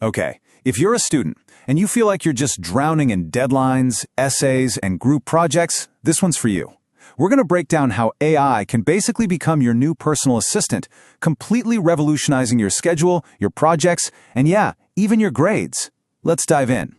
Okay, if you're a student and you feel like you're just drowning in deadlines, essays, and group projects, this one's for you. We're going to break down how AI can basically become your new personal assistant, completely revolutionizing your schedule, your projects, and yeah, even your grades. Let's dive in.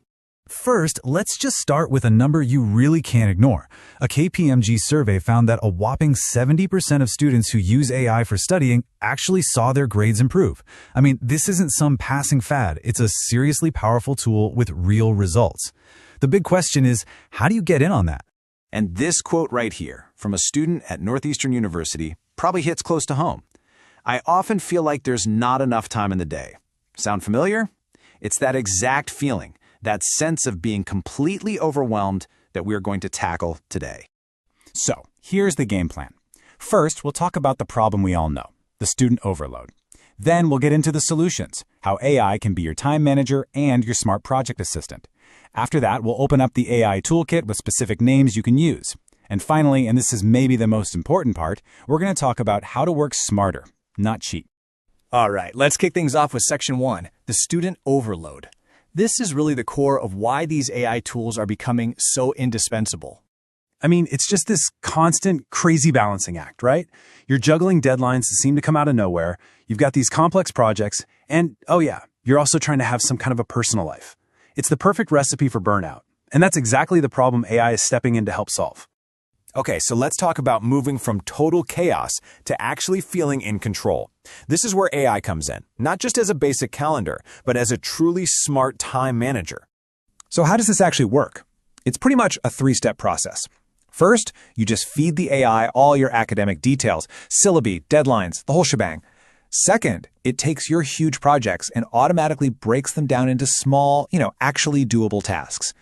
First, let's just start with a number you really can't ignore. A KPMG survey found that a whopping 70% of students who use AI for studying actually saw their grades improve. I mean, this isn't some passing fad. It's a seriously powerful tool with real results. The big question is, how do you get in on that? And this quote right here, from a student at Northeastern University, probably hits close to home. I often feel like there's not enough time in the day. Sound familiar? It's that exact feeling, that sense of being completely overwhelmed that we're going to tackle today. So, here's the game plan. First, we'll talk about the problem we all know, the student overload. Then we'll get into the solutions, how AI can be your time manager and your smart project assistant. After that, we'll open up the AI toolkit with specific names you can use. And finally, and this is maybe the most important part, we're going to talk about how to work smarter, not cheat. All right, let's kick things off with Section 1, the student overload. This is really the core of why these AI tools are becoming so indispensable. I mean, it's just this constant, crazy balancing act, right? You're juggling deadlines that seem to come out of nowhere, you've got these complex projects, and, oh yeah, you're also trying to have some kind of a personal life. It's the perfect recipe for burnout, and that's exactly the problem AI is stepping in to help solve. Okay, so let's talk about moving from total chaos to actually feeling in control. This is where AI comes in, not just as a basic calendar, but as a truly smart time manager. So how does this actually work? It's pretty much a three-step process. First, you just feed the AI all your academic details, syllabi, deadlines, the whole shebang. Second, it takes your huge projects and automatically breaks them down into small, actually doable tasks.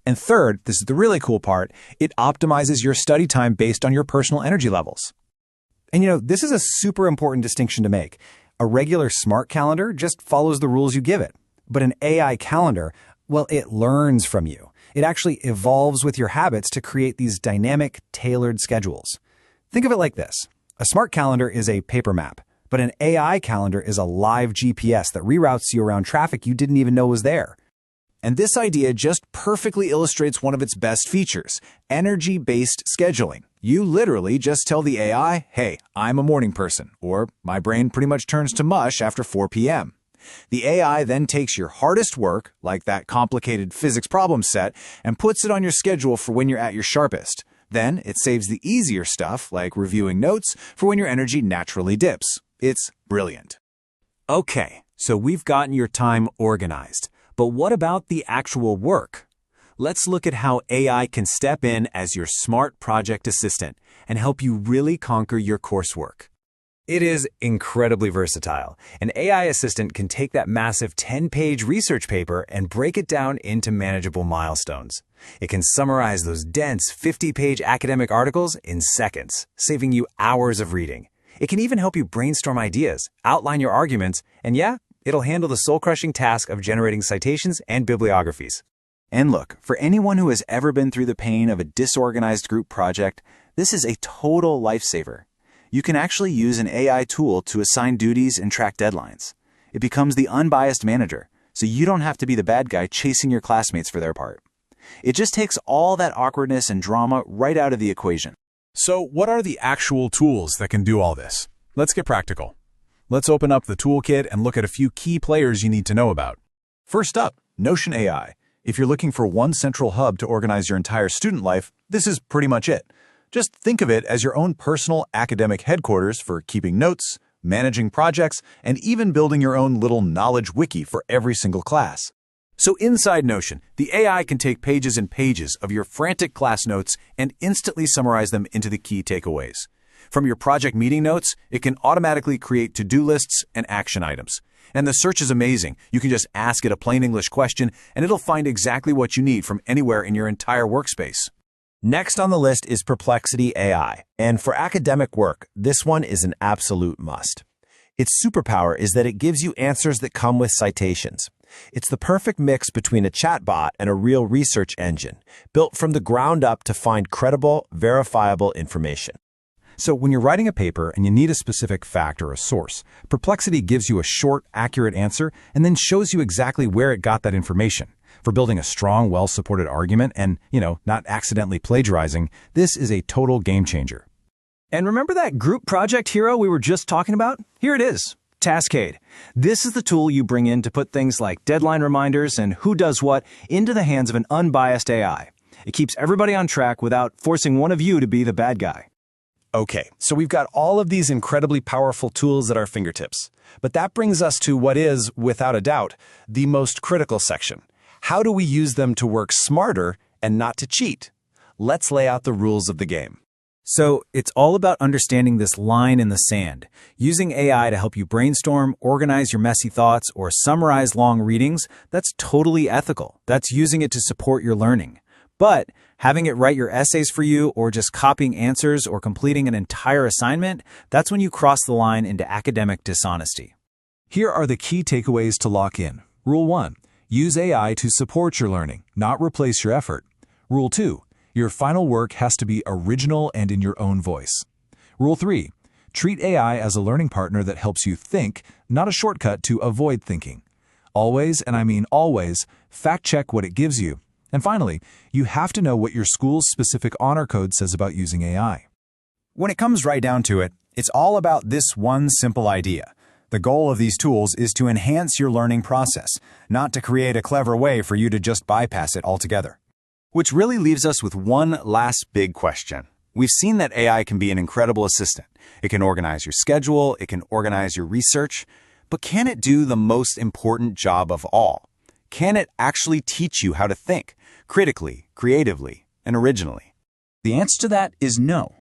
And third, this is the really cool part, it optimizes your study time based on your personal energy levels. And this is a super important distinction to make. A regular smart calendar just follows the rules you give it. But an AI calendar, well, it learns from you. It actually evolves with your habits to create these dynamic, tailored schedules. Think of it like this. A smart calendar is a paper map, but an AI calendar is a live GPS that reroutes you around traffic you didn't even know was there. And this idea just perfectly illustrates one of its best features, energy-based scheduling. You literally just tell the AI, hey, I'm a morning person, or my brain pretty much turns to mush after 4 p.m. The AI then takes your hardest work, like that complicated physics problem set, and puts it on your schedule for when you're at your sharpest. Then it saves the easier stuff, like reviewing notes, for when your energy naturally dips. It's brilliant. Okay, so we've gotten your time organized. But what about the actual work? Let's look at how AI can step in as your smart project assistant and help you really conquer your coursework. It is incredibly versatile. An AI assistant can take that massive 10-page research paper and break it down into manageable milestones. It can summarize those dense 50-page academic articles in seconds, saving you hours of reading. It can even help you brainstorm ideas, outline your arguments, and yeah, it'll handle the soul-crushing task of generating citations and bibliographies. And look, for anyone who has ever been through the pain of a disorganized group project, this is a total lifesaver. You can actually use an AI tool to assign duties and track deadlines. It becomes the unbiased manager, so you don't have to be the bad guy chasing your classmates for their part. It just takes all that awkwardness and drama right out of the equation. So what are the actual tools that can do all this? Let's get practical. Let's open up the toolkit and look at a few key players you need to know about. First up, Notion AI. If you're looking for one central hub to organize your entire student life, this is pretty much it. Just think of it as your own personal academic headquarters for keeping notes, managing projects, and even building your own little knowledge wiki for every single class. So inside Notion, the AI can take pages and pages of your frantic class notes and instantly summarize them into the key takeaways. From your project meeting notes, it can automatically create to-do lists and action items. And the search is amazing. You can just ask it a plain English question, and it'll find exactly what you need from anywhere in your entire workspace. Next on the list is Perplexity AI. And for academic work, this one is an absolute must. Its superpower is that it gives you answers that come with citations. It's the perfect mix between a chatbot and a real research engine, built from the ground up to find credible, verifiable information. So when you're writing a paper and you need a specific fact or a source, Perplexity gives you a short, accurate answer and then shows you exactly where it got that information. For building a strong, well-supported argument and, not accidentally plagiarizing, this is a total game changer. And remember that group project hero we were just talking about? Here it is, Taskade. This is the tool you bring in to put things like deadline reminders and who does what into the hands of an unbiased AI. It keeps everybody on track without forcing one of you to be the bad guy. Okay, so we've got all of these incredibly powerful tools at our fingertips. But that brings us to what is, without a doubt, the most critical section. How do we use them to work smarter and not to cheat? Let's lay out the rules of the game. So it's all about understanding this line in the sand. Using AI to help you brainstorm, organize your messy thoughts, or summarize long readings, that's totally ethical. That's using it to support your learning. But having it write your essays for you or just copying answers or completing an entire assignment, that's when you cross the line into academic dishonesty. Here are the key takeaways to lock in. Rule 1. Use AI to support your learning, not replace your effort. Rule 2. Your final work has to be original and in your own voice. Rule 3. Treat AI as a learning partner that helps you think, not a shortcut to avoid thinking. Always, and I mean always, fact-check what it gives you. And finally, you have to know what your school's specific honor code says about using AI. When it comes right down to it, it's all about this one simple idea. The goal of these tools is to enhance your learning process, not to create a clever way for you to just bypass it altogether. Which really leaves us with one last big question. We've seen that AI can be an incredible assistant. It can organize your schedule, it can organize your research, but can it do the most important job of all? Can it actually teach you how to think critically, creatively, and originally? The answer to that is no.